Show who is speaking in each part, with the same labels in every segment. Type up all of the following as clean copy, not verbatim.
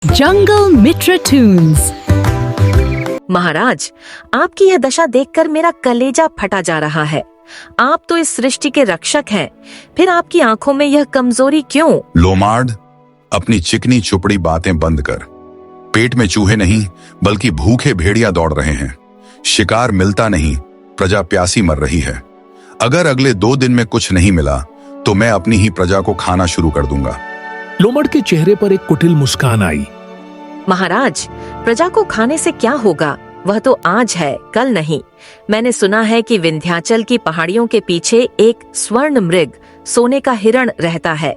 Speaker 1: जंगल मित्र tunes.
Speaker 2: महाराज, आपकी यह दशा देखकर मेरा कलेजा फटा जा रहा है। आप तो इस सृष्टि के रक्षक हैं, फिर आपकी आंखों में यह कमजोरी क्यों?
Speaker 3: लोमार्ड, अपनी चिकनी चुपड़ी बातें बंद कर। पेट में चूहे नहीं बल्कि भूखे भेड़िया दौड़ रहे हैं। शिकार मिलता नहीं, प्रजा प्यासी मर रही है। अगर अगले 2 दिन में कुछ नहीं मिला तो मैं अपनी ही प्रजा को खाना शुरू कर दूंगा।
Speaker 4: लोमड़ के चेहरे पर एक कुटिल मुस्कान आई।
Speaker 2: महाराज, प्रजा को खाने से क्या होगा? वह तो आज है, कल नहीं। मैंने सुना है कि विंध्याचल की पहाड़ियों के पीछे एक स्वर्ण मृग, सोने का हिरण रहता है।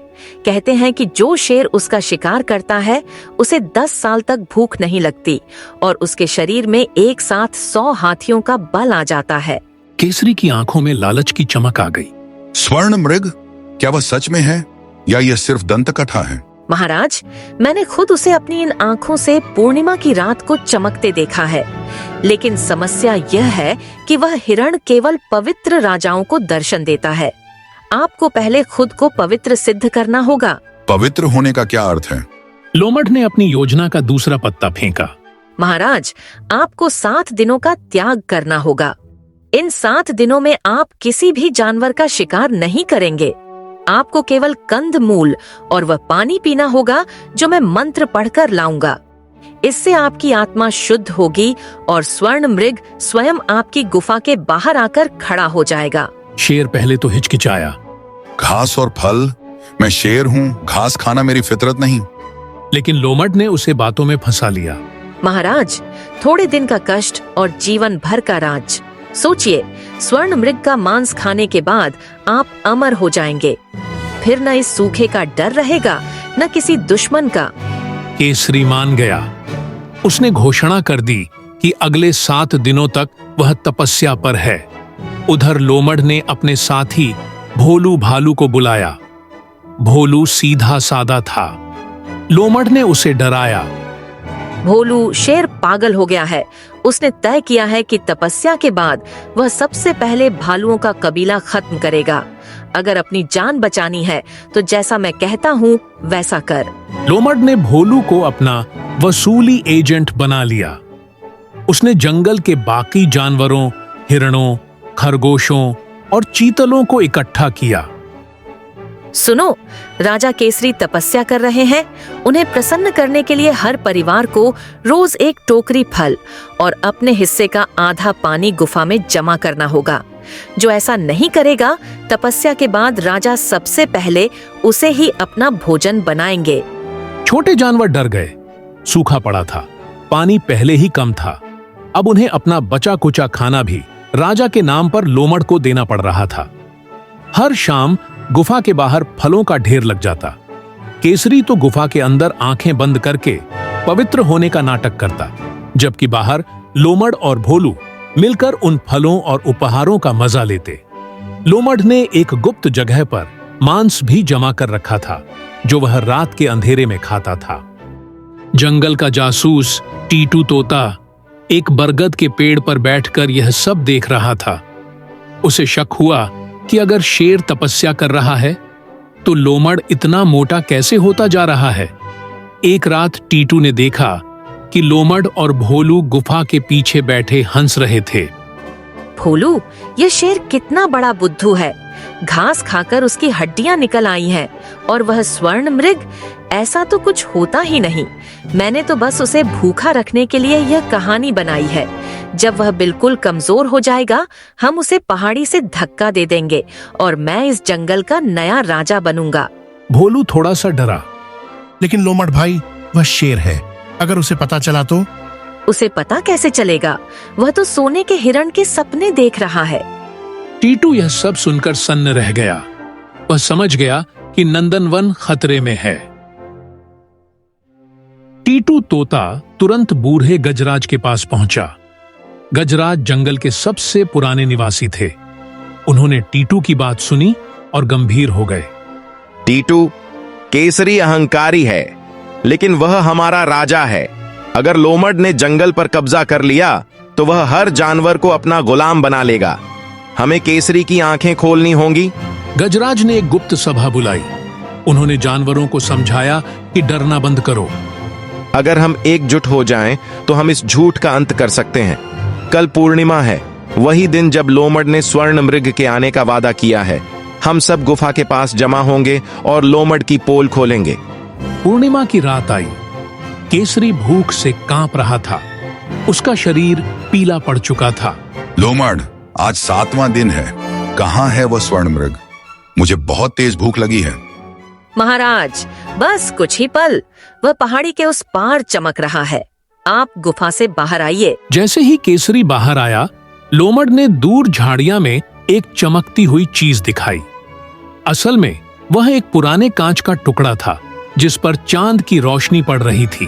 Speaker 2: कहते हैं कि जो शेर उसका शिकार करता है उसे 10 साल तक भूख नहीं लगती और उसके शरीर में एक साथ 100 हाथियों का बल आ जाता है।
Speaker 4: केसरी की आंखों में लालच की चमक आ गई।
Speaker 3: स्वर्ण मृग? क्या वह सच में है या यह सिर्फ दंतकथा है?
Speaker 2: महाराज, मैंने खुद उसे अपनी इन आंखों से पूर्णिमा की रात को चमकते देखा है। लेकिन समस्या यह है कि वह हिरण केवल पवित्र राजाओं को दर्शन देता है। आपको पहले खुद को पवित्र सिद्ध करना होगा।
Speaker 3: पवित्र होने का क्या अर्थ है?
Speaker 4: लोमड़ ने अपनी योजना का दूसरा पत्ता फेंका।
Speaker 2: महाराज, आपको 7 दिनों का त्याग करना होगा। इन 7 दिनों में आप किसी भी जानवर का शिकार नहीं करेंगे। आपको केवल कंद मूल और वह पानी पीना होगा जो मैं मंत्र पढ़कर लाऊंगा। इससे आपकी आत्मा शुद्ध होगी और स्वर्ण मृग स्वयं आपकी गुफा के बाहर आकर खड़ा हो जाएगा।
Speaker 4: शेर पहले तो हिचकिचाया।
Speaker 3: घास और फल? मैं शेर हूँ, घास खाना मेरी फितरत नहीं।
Speaker 4: लेकिन लोमड़ ने उसे बातों में फंसा लिया।
Speaker 2: महाराज, थोड़े दिन का कष्ट और जीवन भर का राज। सोचिए, स्वर्ण मृग का मांस खाने के बाद आप अमर हो जाएंगे। फिर न इस सूखे का डर रहेगा, न किसी दुश्मन का।
Speaker 4: केसरी मान गया। उसने घोषणा कर दी कि अगले 7 दिनों तक वह तपस्या पर है। उधर लोमड़ ने अपने साथी भोलू भालू को बुलाया। भोलू सीधा सादा था। लोमड़ ने उसे डराया।
Speaker 2: भोलू शेर पागल हो गया है। उसने तय किया है कि तपस्या के बाद वह सबसे पहले भालुओं का कबीला खत्म करेगा। अगर अपनी जान बचानी है तो जैसा मैं कहता हूँ वैसा कर।
Speaker 4: लोमड़ ने भोलू को अपना वसूली एजेंट बना लिया। उसने जंगल के बाकी जानवरों, हिरणों, खरगोशों और चीतलों को इकट्ठा किया।
Speaker 2: सुनो, राजा केसरी तपस्या कर रहे हैं। उन्हें प्रसन्न करने के लिए हर परिवार को रोज एक टोकरी फल और अपने हिस्से का आधा पानी गुफा में जमा करना होगा। जो ऐसा नहीं करेगा, तपस्या के बाद राजा सबसे पहले उसे ही अपना भोजन बनाएंगे।
Speaker 4: छोटे जानवर डर गए। सूखा पड़ा था, पानी पहले ही कम था। अब उन्हें अपना बचा कुचा खाना भी राजा के नाम पर लोमड़ को देना पड़ रहा था। हर शाम गुफा के बाहर फलों का ढेर लग जाता। केसरी तो गुफा के अंदर आंखें बंद करके पवित्र होने का नाटक करता, जबकि बाहर लोमड़ और भोलू मिलकर उन फलों और उपहारों का मजा लेते। लोमड़ ने एक गुप्त जगह पर मांस भी जमा कर रखा था जो वह रात के अंधेरे में खाता था। जंगल का जासूस टीटू तोता एक बरगद के पेड़ पर बैठकर यह सब देख रहा था। उसे शक हुआ कि अगर शेर तपस्या कर रहा है तो लोमड़ इतना मोटा कैसे होता जा रहा है। एक रात टीटू ने देखा कि लोमड़ और भोलू गुफा के पीछे बैठे हंस रहे थे।
Speaker 2: भोलू, यह शेर कितना बड़ा बुद्धू है। घास खाकर उसकी हड्डियां निकल आई हैं और वह स्वर्ण मृग, ऐसा तो कुछ होता ही नहीं। मैंने तो बस उसे भूखा रखने के लिए यह कहानी बनाई है। जब वह बिल्कुल कमजोर हो जाएगा, हम उसे पहाड़ी से धक्का दे देंगे और मैं इस जंगल का नया राजा बनूंगा।
Speaker 4: भोलू थोड़ा सा डरा।
Speaker 5: लेकिन लोमड़ भाई, वह शेर है, अगर उसे पता चला तो?
Speaker 2: उसे पता कैसे चलेगा? वह तो सोने के हिरण के सपने देख रहा है।
Speaker 4: टीटू यह सब सुनकर सन्न रह गया। वह समझ गया कि नंदनवन खतरे में है। टीटू तोता तुरंत बूढ़े गजराज के पास पहुंचा। गजराज जंगल के सबसे पुराने निवासी थे। उन्होंने टीटू की बात सुनी और गंभीर हो गए।
Speaker 6: टीटू, केसरी अहंकारी है, लेकिन वह हमारा राजा है। अगर लोमड़ ने जंगल पर कब्जा कर लिया तो वह हर जानवर को अपना गुलाम बना लेगा। हमें केसरी की आंखें खोलनी होंगी।
Speaker 4: गजराज ने एक गुप्त सभा बुलाई। उन्होंने जानवरों को समझाया कि डरना बंद करो।
Speaker 6: अगर हम एकजुट हो जाएं, तो हम इस झूठ का अंत कर सकते हैं। कल पूर्णिमा है, वही दिन जब लोमड़ ने स्वर्ण मृग के आने का वादा किया है। हम सब गुफा के पास जमा होंगे और लोमड़ की पोल खोलेंगे।
Speaker 4: पूर्णिमा की रात आई। केसरी भूख से कांप रहा था। उसका शरीर पीला पड़ चुका था।
Speaker 3: लोमड़, आज 7वां दिन है। कहाँ है वो स्वर्ण मृग? मुझे बहुत तेज भूख लगी है।
Speaker 2: महाराज, बस कुछ ही पल, वह पहाड़ी के उस पार चमक रहा है। आप गुफा से बाहर आइए।
Speaker 4: जैसे ही केसरी बाहर आया, लोमड़ ने दूर झाड़ियां में एक चमकती हुई चीज दिखाई। असल में वह एक पुराने कांच का टुकड़ा था, जिस पर चांद की रोशनी पड़ रही थी।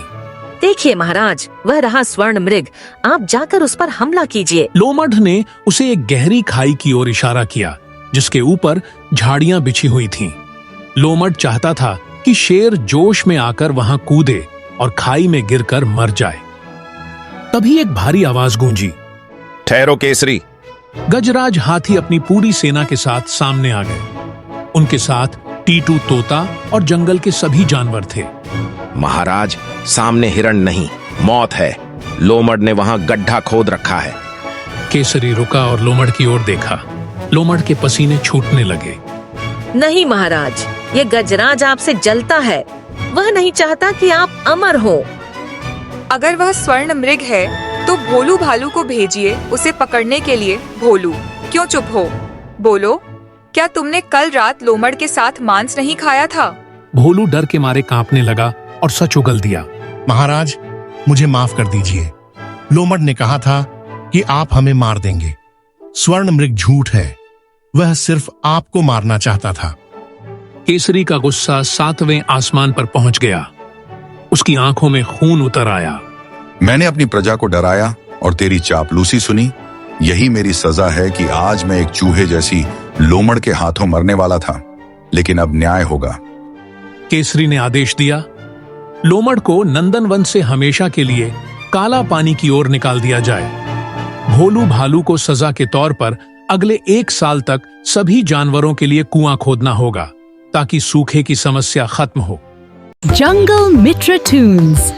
Speaker 2: देखिए महाराज, वह रहा स्वर्ण मृग। आप जाकर उस पर हमला कीजिए।
Speaker 4: लोमड़ ने उसे एक गहरी खाई की ओर इशारा किया, जिसके ऊपर झाड़ियां बिछी हुई थीं। लोमड़ चाहता था कि शेर जोश में आकर वहां कूदे और खाई में गिरकर मर जाए। तभी एक भारी आवाज गूंजी।
Speaker 6: ठहरो केसरी।
Speaker 4: गजराज हाथी अपनी पूरी सेना के साथ सामने आ गए। उनके साथ टीटू तोता और जंगल के सभी जानवर थे।
Speaker 6: महाराज, सामने हिरण नहीं, मौत है। लोमड़ ने वहां गड्ढा खोद रखा है।
Speaker 4: केसरी रुका और लोमड़ की ओर देखा। लोमड़ के पसीने छूटने लगे।
Speaker 2: नहीं महाराज, ये गजराज आपसे जलता है। वह नहीं चाहता कि आप अमर हो।
Speaker 7: अगर वह स्वर्ण मृग है तो भोलू भालू को भेजिए उसे पकड़ने के लिए। भोलू, क्यों चुप हो? बोलो, क्या तुमने कल रात लोमड़ के साथ मांस नहीं खाया था?
Speaker 4: भोलू डर के मारे कांपने लगा और सच उगल दिया।
Speaker 5: महाराज, मुझे माफ कर दीजिए। लोमड़ ने कहा था कि आप हमें मार देंगे। स्वर्ण मृग झूठ है, वह सिर्फ आपको मारना चाहता था।
Speaker 4: केसरी का गुस्सा 7वें आसमान पर पहुंच गया। उसकी आंखों में खून उतर आया।
Speaker 3: मैंने अपनी प्रजा को डराया और तेरी चापलूसी सुनी। यही मेरी सजा है कि आज मैं एक चूहे जैसी लोमड़ के हाथों मरने वाला था, लेकिन अब न्याय होगा।
Speaker 4: केसरी ने आदेश दिया, लोमड़ को नंदनवन से हमेशा के लिए काला पानी की ओर निकाल दिया जाए। भोलू भालू को सजा के तौर पर अगले 1 साल तक सभी जानवरों के लिए कुआं खोदना होगा, ताकि सूखे की समस्या खत्म हो।
Speaker 1: Jungle Mitra Tunes.